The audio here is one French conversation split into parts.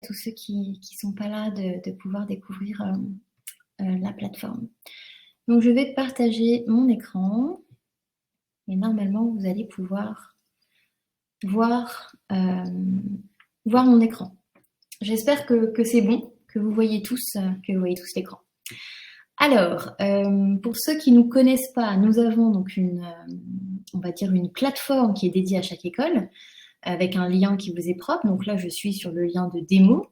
tous ceux qui sont pas là de pouvoir découvrir la plateforme. Donc, je vais partager mon écran et normalement, vous allez pouvoir voir mon écran. J'espère que c'est bon, que vous voyez tous l'écran. Alors, pour ceux qui ne nous connaissent pas, nous avons donc on va dire une plateforme qui est dédiée à chaque école, avec un lien qui vous est propre. Donc là, je suis sur le lien de démo,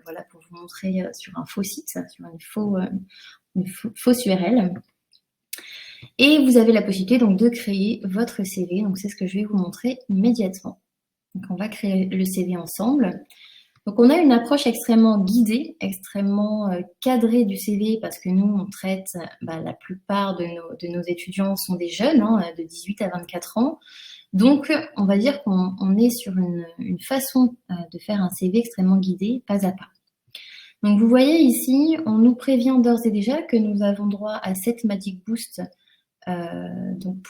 voilà, pour vous montrer sur un faux site, sur une fausse URL. Et vous avez la possibilité donc de créer votre CV. Donc c'est ce que je vais vous montrer immédiatement. Donc on va créer le CV ensemble. Donc on a une approche extrêmement guidée, extrêmement cadrée du CV parce que nous on traite, la plupart de nos étudiants sont des jeunes, de 18 à 24 ans. Donc on va dire qu'on est sur une façon de faire un CV extrêmement guidé, pas à pas. Donc vous voyez ici, on nous prévient d'ores et déjà que nous avons droit à 7 Magic Boost. Donc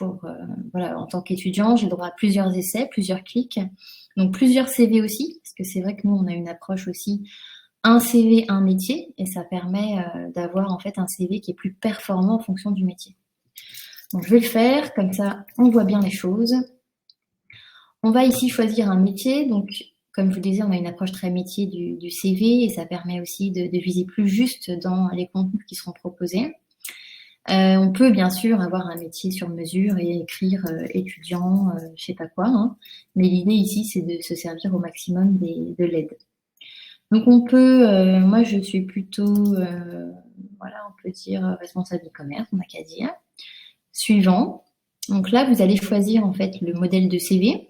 voilà, en tant qu'étudiant, j'ai droit à plusieurs essais, plusieurs clics, donc plusieurs CV aussi, parce que c'est vrai que nous on a une approche aussi un CV, un métier, et ça permet d'avoir en fait un CV qui est plus performant en fonction du métier. Donc je vais le faire, comme ça on voit bien les choses. On va ici choisir un métier, donc comme je vous disais, on a une approche très métier du CV, et ça permet aussi de viser plus juste dans les contenus qui seront proposés. On peut bien sûr avoir un métier sur mesure et écrire étudiant, je sais pas quoi, mais l'idée ici c'est de se servir au maximum de l'aide. Donc on peut, moi je suis plutôt, voilà, on peut dire responsable e-commerce, on n'a qu'à dire. Suivant. Donc là vous allez choisir en fait le modèle de CV.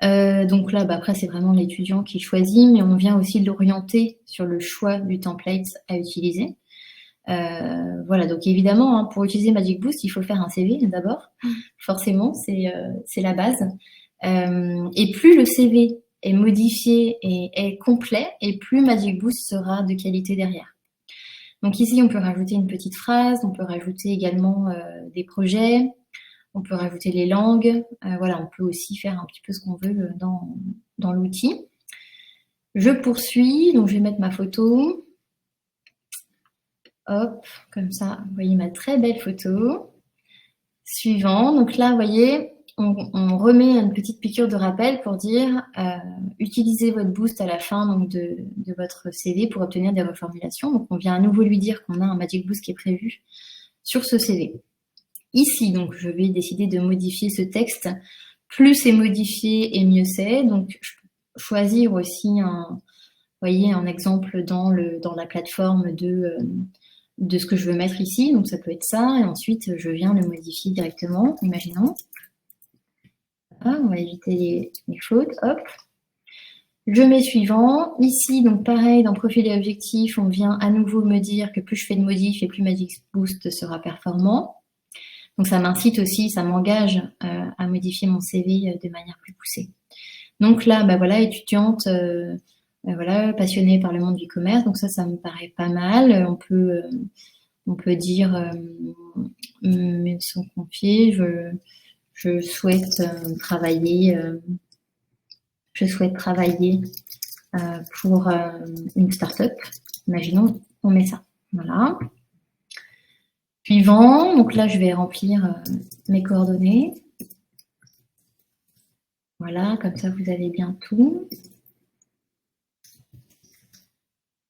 Donc là, après c'est vraiment l'étudiant qui choisit, mais on vient aussi l'orienter sur le choix du template à utiliser. Voilà, donc évidemment, pour utiliser Magic Boost, il faut faire un CV d'abord. Forcément, c'est la base. Et plus le CV est modifié et est complet, et plus Magic Boost sera de qualité derrière. Donc ici, on peut rajouter une petite phrase, on peut rajouter également des projets, on peut rajouter les langues. Voilà, on peut aussi faire un petit peu ce qu'on veut dans l'outil. Je poursuis, donc je vais mettre ma photo. Hop, comme ça, vous voyez ma très belle photo. Suivant, donc là, vous voyez, on remet une petite piqûre de rappel pour dire utilisez votre boost à la fin donc, de votre CV pour obtenir des reformulations. Donc on vient à nouveau lui dire qu'on a un Magic Boost qui est prévu sur ce CV. Ici, donc je vais décider de modifier ce texte. Plus c'est modifié et mieux c'est. Donc choisir aussi un exemple dans la plateforme de ce que je veux mettre ici, donc ça peut être ça, et ensuite je viens le modifier directement, imaginons. On va éviter les fautes, hop. Je mets suivant, ici donc pareil, dans profil et objectif, on vient à nouveau me dire que plus je fais de modifs et plus Magic Boost sera performant. Donc ça m'incite aussi, ça m'engage à modifier mon CV de manière plus poussée. Donc là, voilà, étudiante, voilà, passionnée par le monde du commerce, donc ça me paraît pas mal. On peut dire mission confiée, je souhaite travailler pour une start-up. Imaginons, on met ça. Voilà. Suivant, donc là je vais remplir mes coordonnées. Voilà, comme ça vous avez bien tout.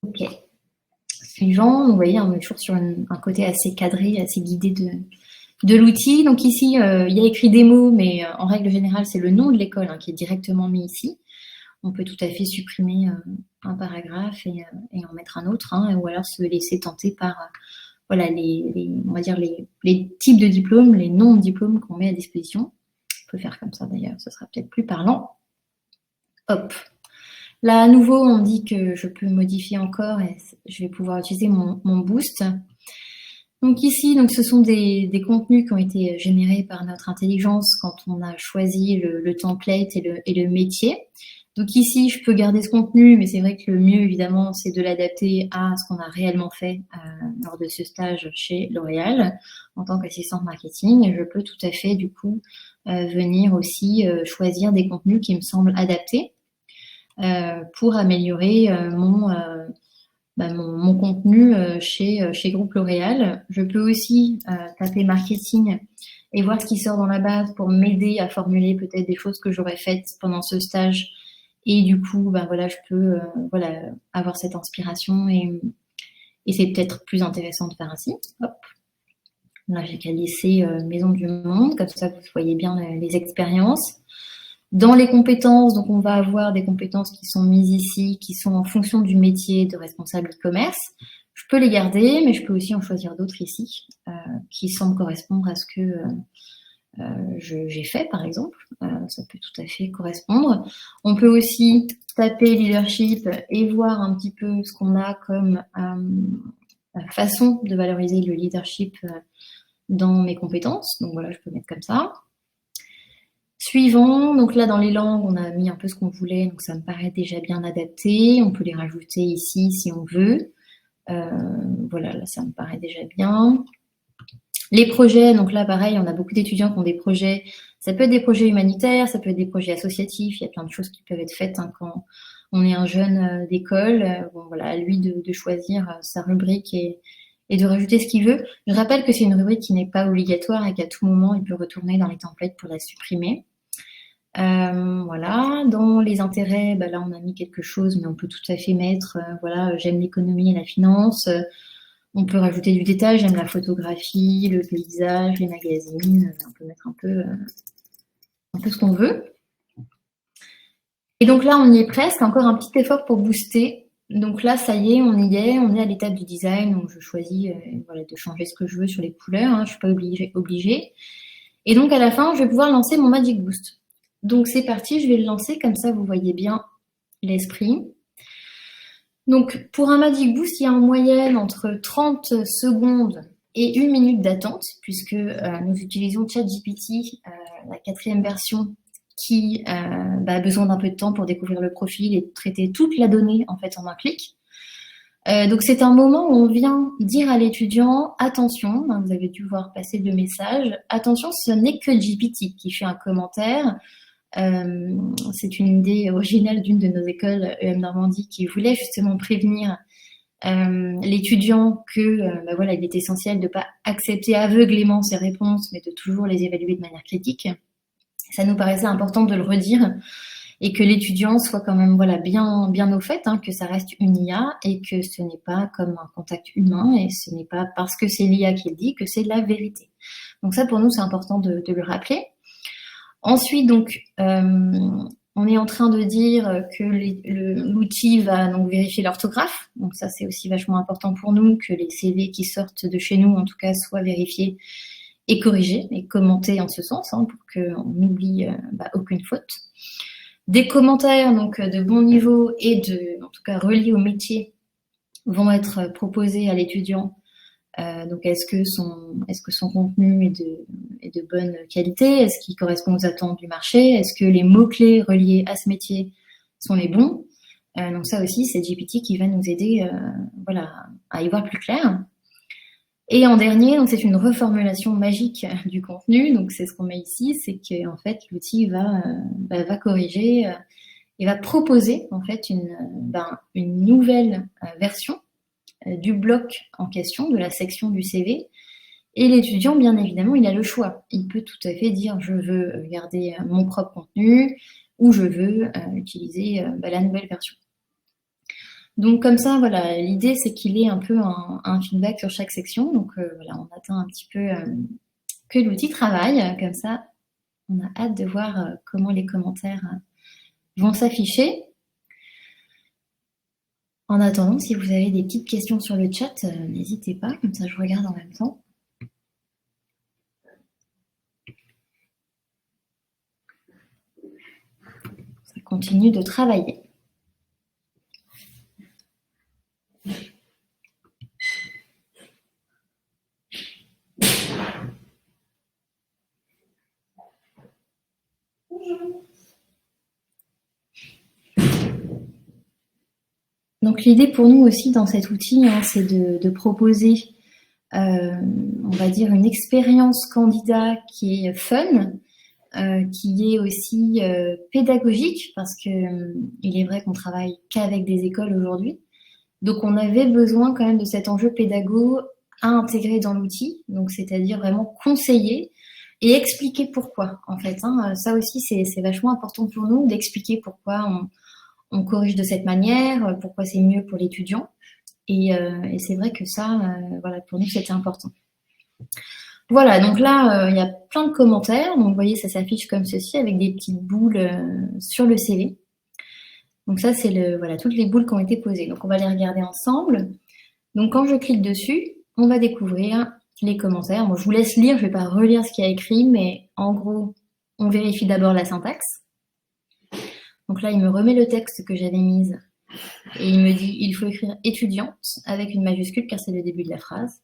Ok. Suivant, vous voyez, on est toujours sur un côté assez cadré, assez guidé de l'outil. Donc ici, il y a écrit démo, mais en règle générale, c'est le nom de l'école qui est directement mis ici. On peut tout à fait supprimer un paragraphe et en mettre un autre, ou alors se laisser tenter par voilà, on va dire les types de diplômes, les noms de diplômes qu'on met à disposition. On peut faire comme ça d'ailleurs, ce sera peut-être plus parlant. Hop. Là, à nouveau, on dit que je peux modifier encore et je vais pouvoir utiliser mon boost. Donc ici, ce sont des contenus qui ont été générés par notre intelligence quand on a choisi le template et le métier. Donc ici, je peux garder ce contenu, mais c'est vrai que le mieux, évidemment, c'est de l'adapter à ce qu'on a réellement fait lors de ce stage chez L'Oréal en tant qu'assistante marketing. Et je peux tout à fait, du coup, venir aussi choisir des contenus qui me semblent adaptés. pour améliorer mon contenu chez Groupe L'Oréal. Je peux aussi taper marketing et voir ce qui sort dans la base pour m'aider à formuler peut-être des choses que j'aurais faites pendant ce stage. Et du coup, je peux avoir cette inspiration et c'est peut-être plus intéressant de faire ainsi. Hop. Là, j'ai qu'à laisser Maison du Monde, comme ça vous voyez bien les expériences. Dans les compétences, donc on va avoir des compétences qui sont mises ici, qui sont en fonction du métier de responsable e-commerce. Je peux les garder, mais je peux aussi en choisir d'autres ici, qui semblent correspondre à ce que j'ai fait, par exemple. Ça peut tout à fait correspondre. On peut aussi taper leadership et voir un petit peu ce qu'on a comme façon de valoriser le leadership dans mes compétences. Donc voilà, je peux mettre comme ça. Suivant, donc là dans les langues, on a mis un peu ce qu'on voulait, donc ça me paraît déjà bien adapté. On peut les rajouter ici si on veut. Voilà, là ça me paraît déjà bien. Les projets, donc là pareil, on a beaucoup d'étudiants qui ont des projets. Ça peut être des projets humanitaires, ça peut être des projets associatifs. Il y a plein de choses qui peuvent être faites quand on est un jeune d'école. Bon voilà, à lui de choisir sa rubrique et de rajouter ce qu'il veut. Je rappelle que c'est une rubrique qui n'est pas obligatoire et qu'à tout moment, il peut retourner dans les templates pour la supprimer. Voilà, dans les intérêts, là on a mis quelque chose, mais on peut tout à fait mettre, voilà, j'aime l'économie et la finance. On peut rajouter du détail, j'aime la photographie, le paysage, les magazines. On peut mettre un peu ce qu'on veut. Et donc là, on y est presque. Encore un petit effort pour booster. Donc là, ça y est, on y est. On est à l'étape du design. Donc je choisis de changer ce que je veux sur les couleurs. Je ne suis pas obligée. Et donc à la fin, je vais pouvoir lancer mon Magic Boost. Donc c'est parti, je vais le lancer. Comme ça, vous voyez bien l'esprit. Donc pour un Magic Boost, il y a en moyenne entre 30 secondes et 1 minute d'attente, puisque nous utilisons ChatGPT, la 4e version, qui a besoin d'un peu de temps pour découvrir le profil et traiter toute la donnée en fait en un clic. Donc c'est un moment où on vient dire à l'étudiant, attention, vous avez dû voir passer le message, attention, ce n'est que GPT qui fait un commentaire. C'est une idée originale d'une de nos écoles EM Normandie qui voulait justement prévenir l'étudiant que il est essentiel de ne pas accepter aveuglément ses réponses, mais de toujours les évaluer de manière critique. Ça nous paraissait important de le redire et que l'étudiant soit quand même bien au fait que ça reste une IA et que ce n'est pas comme un contact humain et ce n'est pas parce que c'est l'IA qui le dit que c'est la vérité. Donc ça, pour nous, c'est important de le rappeler. Ensuite, donc, on est en train de dire que l'outil va donc vérifier l'orthographe. Donc ça, c'est aussi vachement important pour nous que les CV qui sortent de chez nous, en tout cas, soient vérifiés et corrigés et commentés en ce sens, pour qu'on n'oublie aucune faute. Des commentaires donc de bon niveau et en tout cas reliés au métier vont être proposés à l'étudiant. Donc est-ce que son contenu est de bonne qualité? Est-ce qu'il correspond aux attentes du marché? Est-ce que les mots-clés reliés à ce métier sont les bons? Donc ça aussi, c'est GPT qui va nous aider à y voir plus clair. Et en dernier, donc c'est une reformulation magique du contenu. Donc c'est ce qu'on met ici, c'est que en fait l'outil va corriger et va proposer en fait une nouvelle version du bloc en question, de la section du CV. Et l'étudiant, bien évidemment, il a le choix. Il peut tout à fait dire je veux garder mon propre contenu ou je veux utiliser la nouvelle version. Donc comme ça, l'idée c'est qu'il ait un peu un feedback sur chaque section. Donc on attend un petit peu que l'outil travaille. Comme ça, on a hâte de voir comment les commentaires vont s'afficher. En attendant, si vous avez des petites questions sur le chat, n'hésitez pas, comme ça je regarde en même temps. Ça continue de travailler. Donc l'idée pour nous aussi dans cet outil, c'est de proposer, on va dire, une expérience candidat qui est fun, qui est aussi pédagogique, parce que il est vrai qu'on travaille qu'avec des écoles aujourd'hui. Donc on avait besoin quand même de cet enjeu pédago à intégrer dans l'outil, donc c'est-à-dire vraiment conseiller et expliquer pourquoi, en fait. Hein. Ça aussi, c'est vachement important pour nous d'expliquer pourquoi on corrige de cette manière, pourquoi c'est mieux pour l'étudiant. Et c'est vrai que ça, voilà, pour nous, c'était important. Voilà, donc là, il y a plein de commentaires. Donc, vous voyez, ça s'affiche comme ceci avec des petites boules sur le CV. Donc ça, c'est voilà, toutes les boules qui ont été posées. Donc, on va les regarder ensemble. Donc, quand je clique dessus, on va découvrir les commentaires. Bon, je vous laisse lire, je ne vais pas relire ce qu'il y a écrit, mais en gros, on vérifie d'abord la syntaxe. Donc là, il me remet le texte que j'avais mis et il me dit il faut écrire étudiante avec une majuscule car c'est le début de la phrase.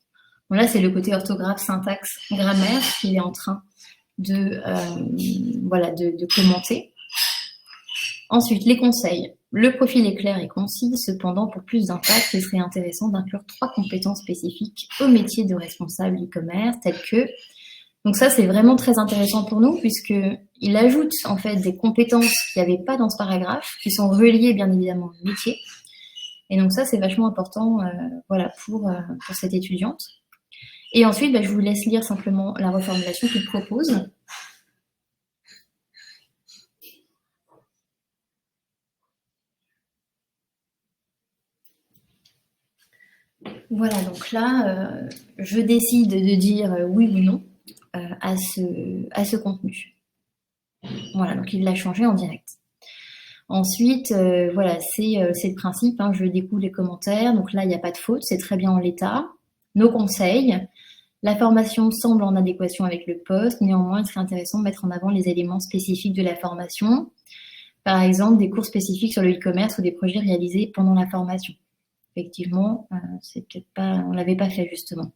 Bon, là, c'est le côté orthographe, syntaxe, grammaire qu'il est en train voilà, de commenter. Ensuite, les conseils. Le profil est clair et concis, cependant, pour plus d'impact, il serait intéressant d'inclure 3 compétences spécifiques au métier de responsable e-commerce, telles que... Donc ça, c'est vraiment très intéressant pour nous, puisqu'il ajoute en fait des compétences qu'il n'y avait pas dans ce paragraphe, qui sont reliées bien évidemment au métier. Et donc ça, c'est vachement important voilà, pour cette étudiante. Et ensuite, je vous laisse lire simplement la reformulation qu'il propose. Voilà, donc là, je décide de dire oui ou non à ce contenu. Voilà, donc il l'a changé en direct. Ensuite, voilà, c'est le principe, hein, je découvre les commentaires, donc là, il n'y a pas de faute, c'est très bien en l'état. Nos conseils, la formation semble en adéquation avec le poste, néanmoins, il serait intéressant de mettre en avant les éléments spécifiques de la formation, par exemple des cours spécifiques sur le e-commerce ou des projets réalisés pendant la formation. Effectivement, c'est peut-être pas, on l'avait pas fait justement.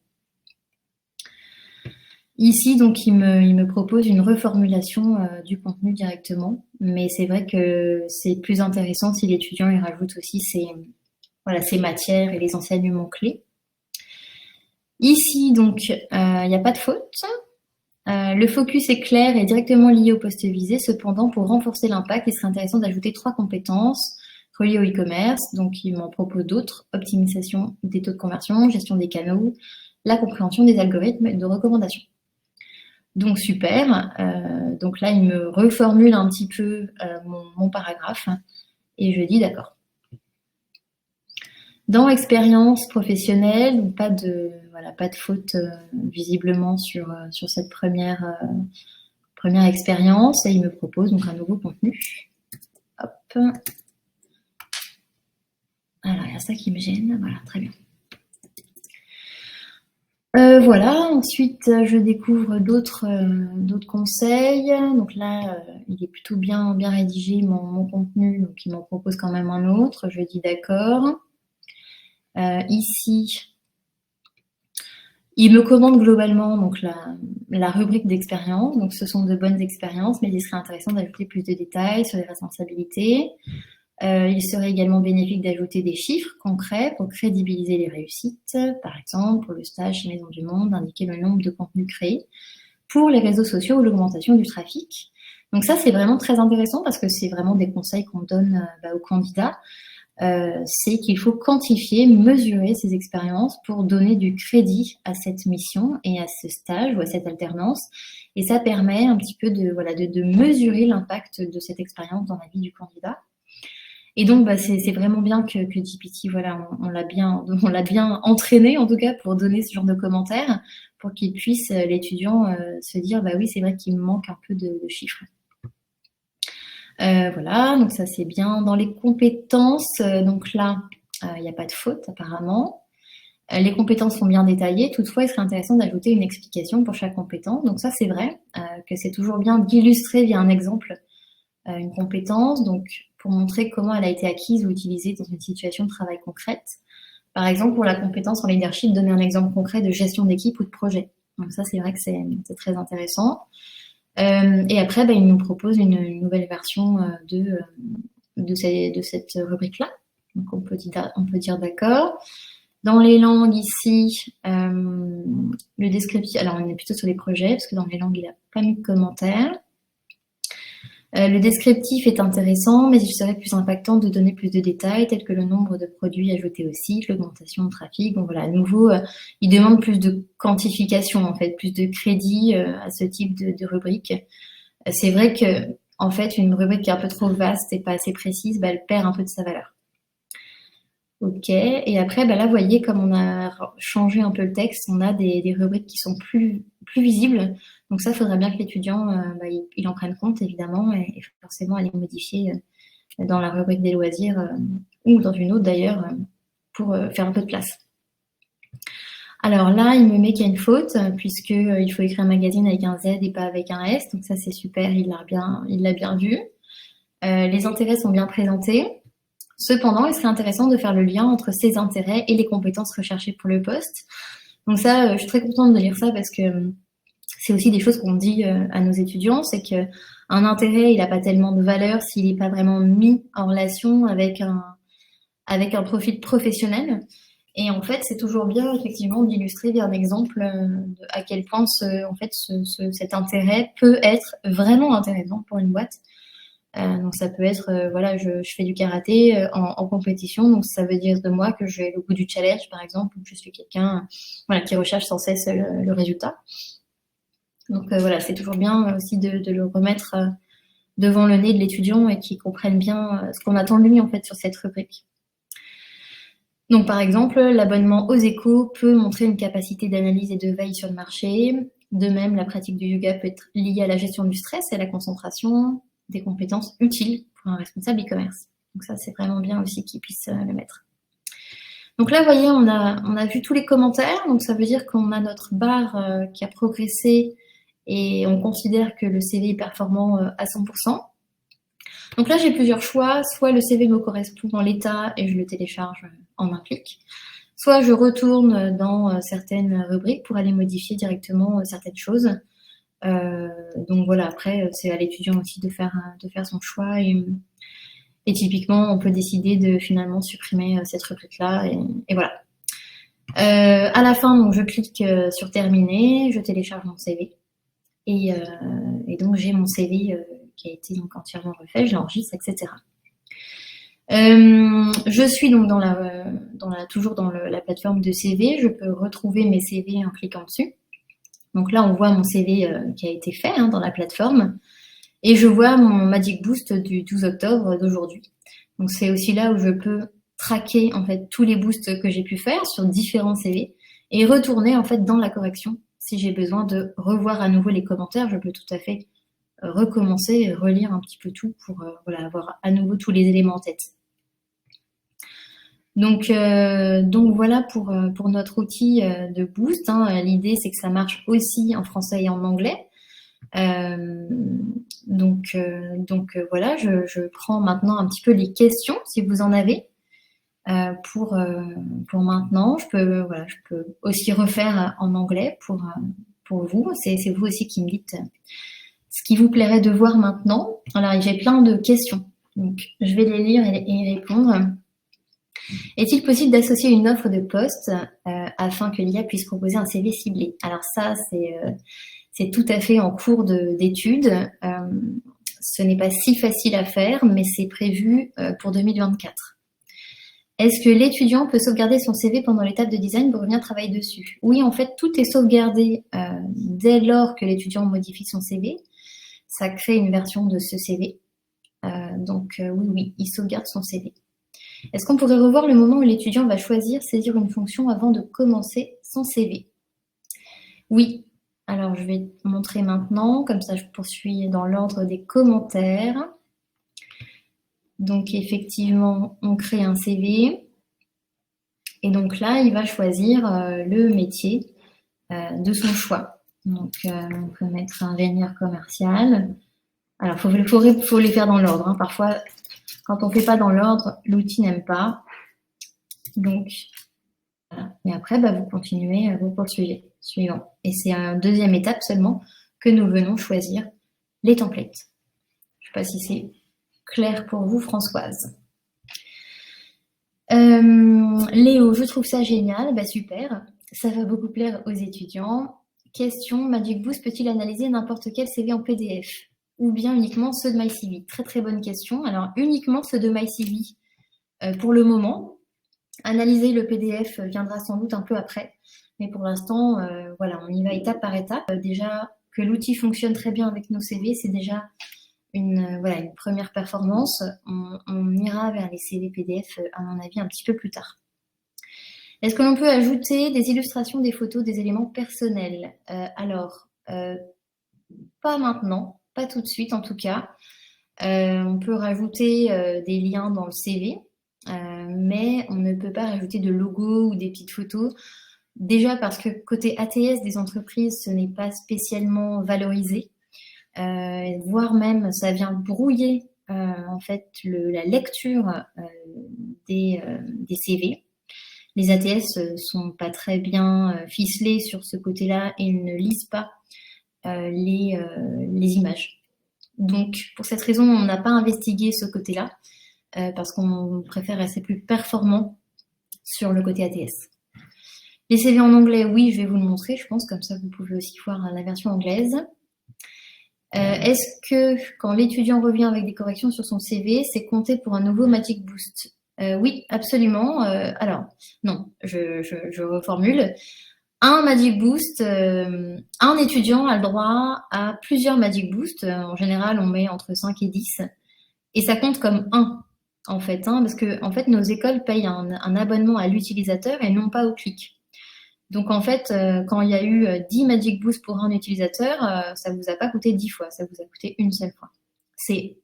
Ici, donc, il me propose une reformulation du contenu directement, mais c'est vrai que c'est plus intéressant si l'étudiant y rajoute aussi ses matières et les enseignements clés. Ici, donc, il n'y a pas de faute. Le focus est clair et directement lié au poste visé. Cependant, pour renforcer l'impact, il serait intéressant d'ajouter 3 compétences reliées au e-commerce. Donc, il m'en propose d'autres. Optimisation des taux de conversion, gestion des canaux, la compréhension des algorithmes de recommandation. Donc, super. Donc là, il me reformule un petit peu mon paragraphe et je dis d'accord. Dans l'expérience professionnelle, pas de faute visiblement sur cette première expérience et il me propose donc un nouveau contenu. Hop. Alors, il y a ça qui me gêne. Voilà, très bien. Voilà, ensuite je découvre d'autres conseils. Donc là, il est plutôt bien rédigé mon contenu, donc il m'en propose quand même un autre. Je dis d'accord. Ici, il me commande globalement donc la rubrique d'expérience. Donc ce sont de bonnes expériences, mais il serait intéressant d'ajouter plus de détails sur les responsabilités. Il serait également bénéfique d'ajouter des chiffres concrets pour crédibiliser les réussites. Par exemple, pour le stage chez Maison du Monde, indiquer le nombre de contenus créés pour les réseaux sociaux ou l'augmentation du trafic. Donc ça, c'est vraiment très intéressant parce que c'est vraiment des conseils qu'on donne aux candidats. C'est qu'il faut quantifier, mesurer ces expériences pour donner du crédit à cette mission et à ce stage ou à cette alternance. Et ça permet un petit peu de mesurer l'impact de cette expérience dans la vie du candidat. Et donc, c'est vraiment bien que GPT, voilà, on l'a bien entraîné, en tout cas, pour donner ce genre de commentaires, pour qu'il puisse, l'étudiant, se dire, oui, c'est vrai qu'il me manque un peu de chiffres. Voilà, donc ça, c'est bien. Dans les compétences, donc là, il n'y a pas de faute, apparemment. Les compétences sont bien détaillées. Toutefois, il serait intéressant d'ajouter une explication pour chaque compétence. Donc ça, c'est vrai, que c'est toujours bien d'illustrer via un exemple une compétence, donc pour montrer comment elle a été acquise ou utilisée dans une situation de travail concrète. Par exemple, pour la compétence en leadership, donner un exemple concret de gestion d'équipe ou de projet. Donc ça, c'est vrai que c'est très intéressant. Et après, il nous propose une nouvelle version de cette rubrique-là. Donc on peut dire d'accord. Dans les langues ici, le descriptif, alors on est plutôt sur les projets, parce que dans les langues, il n'a pas mis de commentaires. Le descriptif est intéressant, mais il serait plus impactant de donner plus de détails, tels que le nombre de produits ajoutés au site, l'augmentation de trafic. Donc voilà, à nouveau, il demande plus de quantification, en fait, plus de crédit à ce type de rubrique. C'est vrai que, en fait, une rubrique qui est un peu trop vaste et pas assez précise, elle perd un peu de sa valeur. Ok, et après, là, vous voyez, comme on a changé un peu le texte, on a des rubriques qui sont plus visibles. Donc ça, il faudrait bien que l'étudiant, il en prenne compte, évidemment, et forcément aller modifier dans la rubrique des loisirs ou dans une autre d'ailleurs, pour faire un peu de place. Alors là, il me met qu'il y a une faute, puisqu'il faut écrire magazine avec un Z et pas avec un S. Donc ça, c'est super, il l'a bien vu. Les intérêts sont bien présentés. Cependant, il serait intéressant de faire le lien entre ces intérêts et les compétences recherchées pour le poste. Donc ça, je suis très contente de lire ça parce que c'est aussi des choses qu'on dit à nos étudiants, c'est qu'un intérêt, il n'a pas tellement de valeur s'il n'est pas vraiment mis en relation avec un profil professionnel. Et en fait, c'est toujours bien effectivement d'illustrer via un exemple à quel point cet intérêt peut être vraiment intéressant pour une boîte. Donc ça peut être, voilà, je fais du karaté en compétition, donc ça veut dire de moi que j'ai le goût du challenge, par exemple, ou que je suis quelqu'un voilà, qui recherche sans cesse le résultat. Donc voilà, c'est toujours bien aussi de le remettre devant le nez de l'étudiant et qu'il comprenne bien ce qu'on attend de lui en fait sur cette rubrique. Donc par exemple, l'abonnement aux échos peut montrer une capacité d'analyse et de veille sur le marché. De même, la pratique du yoga peut être liée à la gestion du stress et à la concentration, des compétences utiles pour un responsable e-commerce. Donc ça, c'est vraiment bien aussi qu'il puisse le mettre. Donc là, vous voyez, on a vu tous les commentaires. Donc ça veut dire qu'on a notre barre qui a progressé et on considère que le CV est performant à 100%. Donc là, j'ai plusieurs choix. Soit le CV me correspond en l'état et je le télécharge en un clic. Soit je retourne dans certaines rubriques pour aller modifier directement certaines choses. Donc voilà, après, c'est à l'étudiant aussi de faire son choix. Et typiquement, on peut décider de finalement supprimer cette rubrique-là. Et voilà. À la fin, donc, je clique sur terminer, je télécharge mon CV. Et donc, j'ai mon CV qui a été donc entièrement refait, je l'enregistre, etc. Je suis donc toujours dans la plateforme de CV. Je peux retrouver mes CV en cliquant dessus. Donc là, on voit mon CV qui a été fait dans la plateforme. Et je vois mon Magic Boost du 12 octobre d'aujourd'hui. Donc c'est aussi là où je peux traquer en fait tous les boosts que j'ai pu faire sur différents CV et retourner en fait dans la correction. Si j'ai besoin de revoir à nouveau les commentaires, je peux tout à fait recommencer et relire un petit peu tout pour avoir à nouveau tous les éléments en tête. Donc voilà pour notre outil de boost. L'idée, c'est que ça marche aussi en français et en anglais. Donc voilà, je prends maintenant un petit peu les questions, si vous en avez, pour maintenant. Je peux aussi refaire en anglais pour vous. C'est vous aussi qui me dites ce qui vous plairait de voir maintenant. Alors, j'ai plein de questions, donc je vais les lire et y répondre. Est-il possible d'associer une offre de poste afin que l'IA puisse proposer un CV ciblé? Alors ça, c'est tout à fait en cours d'étude. Ce n'est pas si facile à faire, mais c'est prévu pour 2024. Est-ce que l'étudiant peut sauvegarder son CV pendant l'étape de design pour revenir travailler dessus? Oui, en fait, tout est sauvegardé dès lors que l'étudiant modifie son CV. Ça crée une version de ce CV. Donc oui, il sauvegarde son CV. Est-ce qu'on pourrait revoir le moment où l'étudiant va choisir saisir une fonction avant de commencer son CV? Oui. Alors, je vais montrer maintenant, comme ça je poursuis dans l'ordre des commentaires. Donc, effectivement, on crée un CV. Et donc là, il va choisir le métier de son choix. Donc, on peut mettre ingénieur commercial. Alors, il faut les faire dans l'ordre. Parfois, quand on ne fait pas dans l'ordre, l'outil n'aime pas. Donc, voilà. Et après, vous continuez, vous poursuivez. Suivant. Et c'est à une deuxième étape seulement que nous venons choisir les templates. Je ne sais pas si c'est clair pour vous, Françoise. Léo, je trouve ça génial. Super. Ça va beaucoup plaire aux étudiants. Question, Magic Boost peut-il analyser n'importe quel CV en PDF? ou bien uniquement ceux de MyCV? Très très bonne question. Alors uniquement ceux de MyCV pour le moment. Analyser le PDF viendra sans doute un peu après, mais pour l'instant, voilà, on y va étape par étape. Déjà que l'outil fonctionne très bien avec nos CV, c'est déjà voilà, une première performance. On ira vers les CV PDF, à mon avis, un petit peu plus tard. Est-ce que l'on peut ajouter des illustrations, des photos, des éléments personnels? Alors, pas maintenant, pas tout de suite en tout cas. On peut rajouter des liens dans le CV, mais on ne peut pas rajouter de logo ou des petites photos. Déjà parce que côté ATS des entreprises, ce n'est pas spécialement valorisé, voire même ça vient brouiller en fait la lecture des CV. Les ATS sont pas très bien ficelés sur ce côté-là et ils ne lisent pas les images. Donc pour cette raison, on n'a pas investigué ce côté-là parce qu'on préfère rester plus performant sur le côté ATS. Les CV en anglais, oui, je vais vous le montrer, je pense, comme ça vous pouvez aussi voir la version anglaise. Est-ce que quand l'étudiant revient avec des corrections sur son CV, c'est compté pour un nouveau Magic Boost? Oui, absolument. Alors, non, je reformule. Un Magic Boost, un étudiant a le droit à plusieurs Magic Boost. En général, on met entre 5 et 10. Et ça compte comme un, en fait, parce que en fait, nos écoles payent un abonnement à l'utilisateur et non pas au clic. Donc en fait, quand il y a eu 10 Magic Boost pour un utilisateur, ça ne vous a pas coûté 10 fois, ça vous a coûté une seule fois. C'est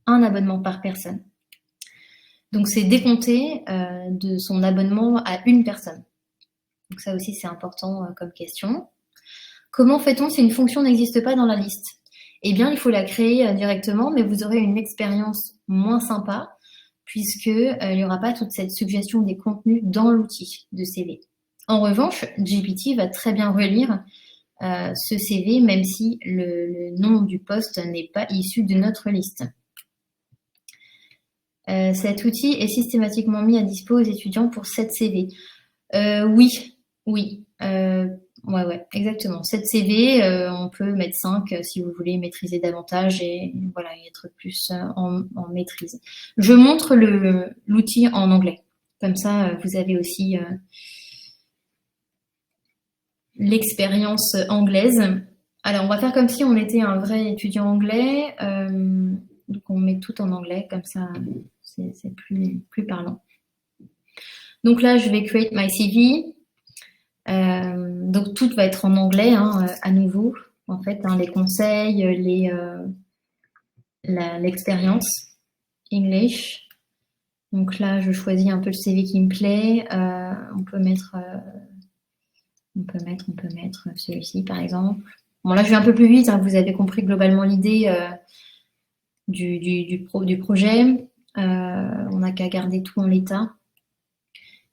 un abonnement par personne. Donc c'est décompté de son abonnement à une personne. Donc ça aussi c'est important comme question. Comment fait-on si une fonction n'existe pas dans la liste? Eh bien, il faut la créer directement, mais vous aurez une expérience moins sympa puisqu'il n'y aura pas toute cette suggestion des contenus dans l'outil de CV. En revanche, GPT va très bien relire ce CV, même si le nom du poste n'est pas issu de notre liste. Cet outil est systématiquement mis à dispo aux étudiants pour 7 CV. Oui. Ouais, exactement. 7 CV, on peut mettre 5 si vous voulez maîtriser davantage et voilà, être plus en maîtrise. Je montre l'outil en anglais. Comme ça, vous avez aussi l'expérience anglaise. Alors, on va faire comme si on était un vrai étudiant anglais. Donc, on met tout en anglais, comme ça, c'est plus parlant. Donc là, je vais create my CV. Donc, tout va être en anglais, à nouveau. En fait, les conseils, l'expérience, English. Donc là, je choisis un peu le CV qui me plaît. On peut mettre celui-ci, par exemple. Bon, là, je vais un peu plus vite. Vous avez compris globalement l'idée du projet. On n'a qu'à garder tout en l'état.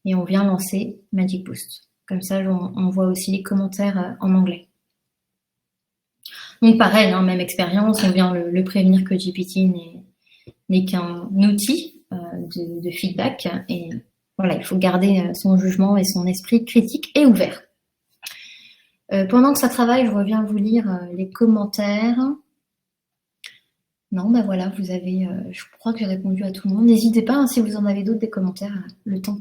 Et on vient lancer Magic Boost. Comme ça, on voit aussi les commentaires en anglais. Donc pareil, même expérience, on vient le prévenir que GPT n'est qu'un outil de feedback. Et voilà, il faut garder son jugement et son esprit critique et ouvert. Pendant que ça travaille, je reviens vous lire les commentaires. Non, voilà, vous avez, je crois que j'ai répondu à tout le monde. N'hésitez pas, si vous en avez d'autres, des commentaires, le temps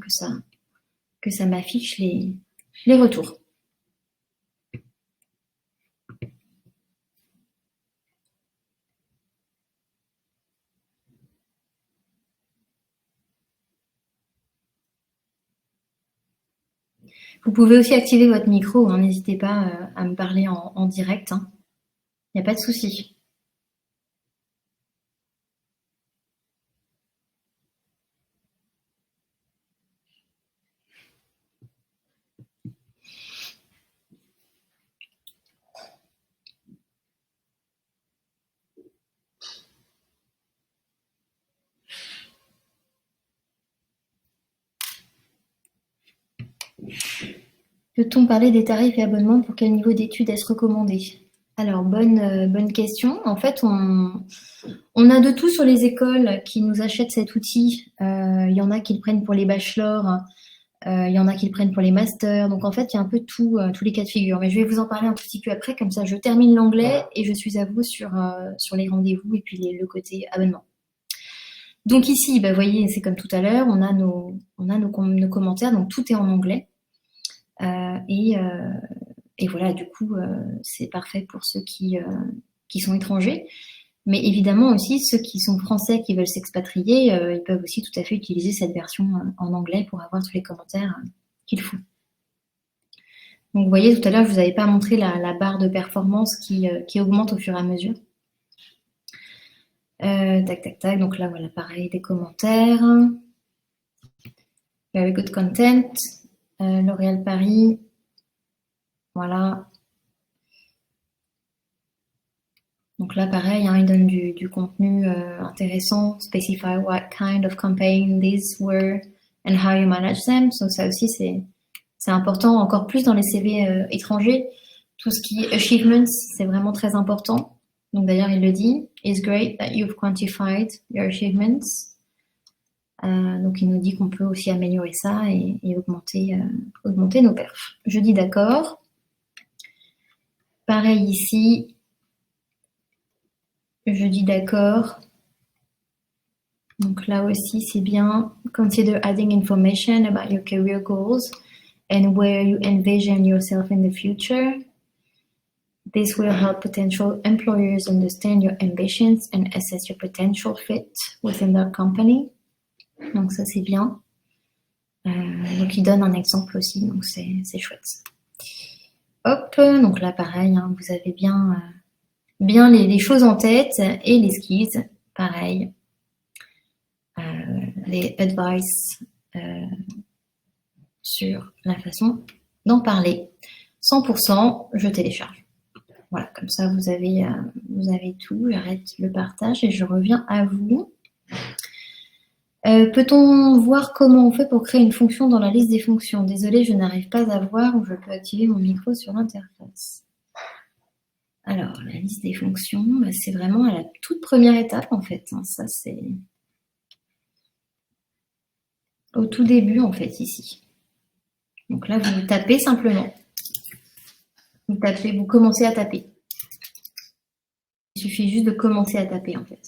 que ça m'affiche les retours. Vous pouvez aussi activer votre micro, n'hésitez pas à me parler en direct. Il n'y a pas de souci. Peut-on parler des tarifs et abonnements? Pour quel niveau d'études est-ce recommandé? Alors, bonne question. En fait, on a de tout sur les écoles qui nous achètent cet outil. Il y en a qui le prennent pour les bachelors Il y en a qui le prennent pour les masters. Donc, en fait, il y a un peu tous les cas de figure. Mais je vais vous en parler un petit peu après. Comme ça, je termine l'anglais et je suis à vous sur les rendez-vous et puis le côté abonnement. Donc ici, vous voyez, c'est comme tout à l'heure. On a nos commentaires. Donc, tout est en anglais. Et voilà, du coup, c'est parfait pour ceux qui sont étrangers. Mais évidemment aussi, ceux qui sont français, qui veulent s'expatrier, ils peuvent aussi tout à fait utiliser cette version en anglais pour avoir tous les commentaires qu'il faut. Donc vous voyez, tout à l'heure, je vous avais pas montré la barre de performance qui augmente au fur et à mesure. Tac, tac, tac. Donc là, voilà, pareil, des commentaires. Very good content. L'Oréal Paris. Voilà. Donc là, pareil, hein, il donne du contenu intéressant. Specify what kind of campaign these were and how you manage them. Donc ça aussi, c'est important, encore plus dans les CV étrangers. Tout ce qui est achievements, c'est vraiment très important. Donc d'ailleurs, il le dit. It's great that you've quantified your achievements. Donc il nous dit qu'on peut aussi améliorer ça et augmenter nos perfs. Je dis d'accord. Pareil ici. Je dis d'accord. Donc là aussi, c'est bien. Consider adding information about your career goals and where you envision yourself in the future. This will help potential employers understand your ambitions and assess your potential fit within their company. Donc ça, c'est bien. Donc il donne un exemple aussi, donc c'est chouette. Hop, donc là, pareil, hein, vous avez bien les choses en tête et les skills, pareil. Les advice sur la façon d'en parler. 100%, je télécharge. Voilà, comme ça vous avez tout. J'arrête le partage et je reviens à vous. Peut-on voir comment on fait pour créer une fonction dans la liste des fonctions? Désolée, je n'arrive pas à voir où je peux activer mon micro sur l'interface. Alors, la liste des fonctions, c'est vraiment à la toute première étape en fait. Hein. Ça, c'est au tout début en fait ici. Donc là, vous tapez simplement. Vous commencez à taper. Il suffit juste de commencer à taper en fait.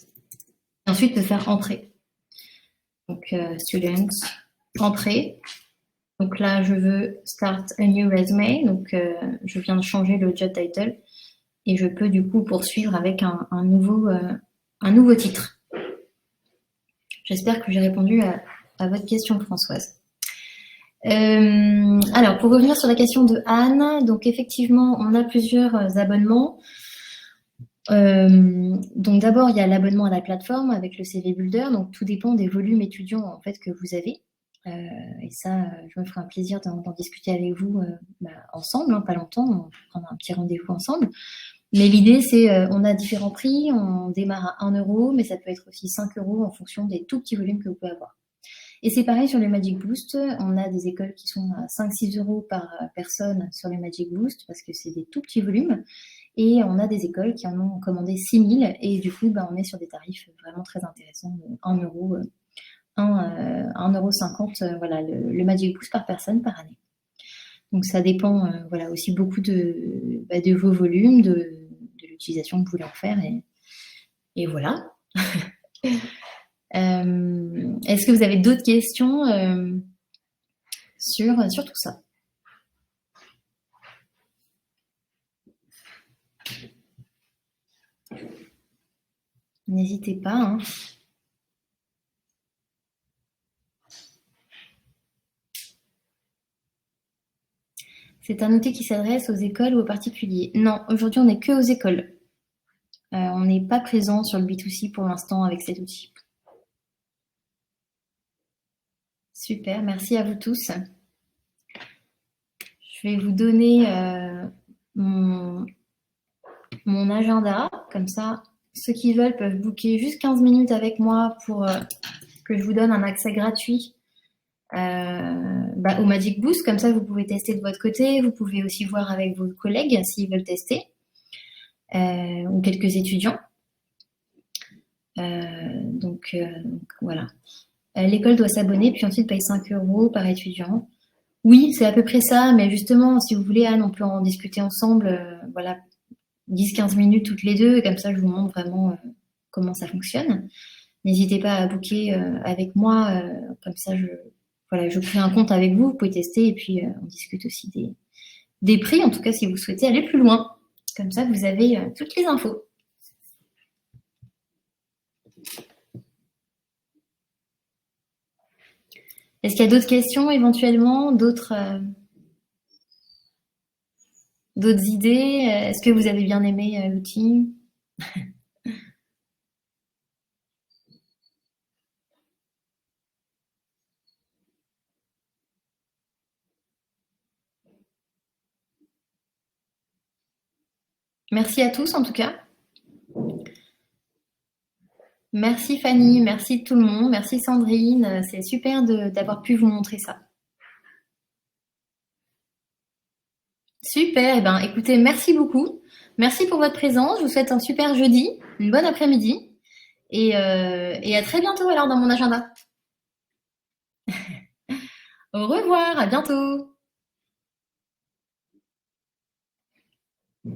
Et ensuite de faire entrer. Donc students, entrer. Donc là, je veux start a new resume. Donc je viens de changer le job title et je peux du coup poursuivre avec un nouveau titre. J'espère que j'ai répondu à votre question, Françoise. Alors, pour revenir sur la question de Anne, donc effectivement, on a plusieurs abonnements. Donc d'abord, il y a l'abonnement à la plateforme avec le CV Builder. Donc tout dépend des volumes étudiants en fait que vous avez. Et ça, je me ferai un plaisir d'en discuter avec vous ensemble, hein, pas longtemps. On va prendre un petit rendez-vous ensemble. Mais l'idée, c'est on a différents prix. On démarre à 1 €, mais ça peut être aussi 5 € en fonction des tout petits volumes que vous pouvez avoir. Et c'est pareil sur le Magic Boost, on a des écoles qui sont à 5-6 € par personne sur le Magic Boost parce que c'est des tout petits volumes. Et on a des écoles qui en ont commandé 6000 et du coup, on est sur des tarifs vraiment très intéressants, 1 €, 1,50 €, voilà, le Magic Boost par personne par année. Donc ça dépend voilà, aussi beaucoup de vos volumes, de l'utilisation que vous voulez en faire et voilà. Est-ce que vous avez d'autres questions sur tout ça? N'hésitez pas. Hein. C'est un outil qui s'adresse aux écoles ou aux particuliers? Non, aujourd'hui on n'est que aux écoles. On n'est pas présent sur le B2C pour l'instant avec cet outil. Super, merci à vous tous. Je vais vous donner mon agenda, comme ça, ceux qui veulent peuvent booker juste 15 minutes avec moi pour que je vous donne un accès gratuit au Magic Boost. Comme ça, vous pouvez tester de votre côté. Vous pouvez aussi voir avec vos collègues s'ils veulent tester ou quelques étudiants. Donc voilà. L'école doit s'abonner, puis ensuite paye 5 € par étudiant. Oui, c'est à peu près ça, mais justement, si vous voulez, Anne, on peut en discuter ensemble, voilà, 10-15 minutes toutes les deux, et comme ça, je vous montre vraiment comment ça fonctionne. N'hésitez pas à booker avec moi, comme ça, voilà, je crée un compte avec vous, vous pouvez tester, et puis on discute aussi des prix, en tout cas, si vous souhaitez aller plus loin. Comme ça, vous avez toutes les infos. Est-ce qu'il y a d'autres questions éventuellement, d'autres idées? Est-ce que vous avez bien aimé l'outil? Merci à tous en tout cas. Merci Fanny, merci tout le monde, merci Sandrine. C'est super d'avoir pu vous montrer ça. Super, eh ben, écoutez, merci beaucoup. Merci pour votre présence. Je vous souhaite un super jeudi, une bonne après-midi et à très bientôt alors dans mon agenda. Au revoir, à bientôt.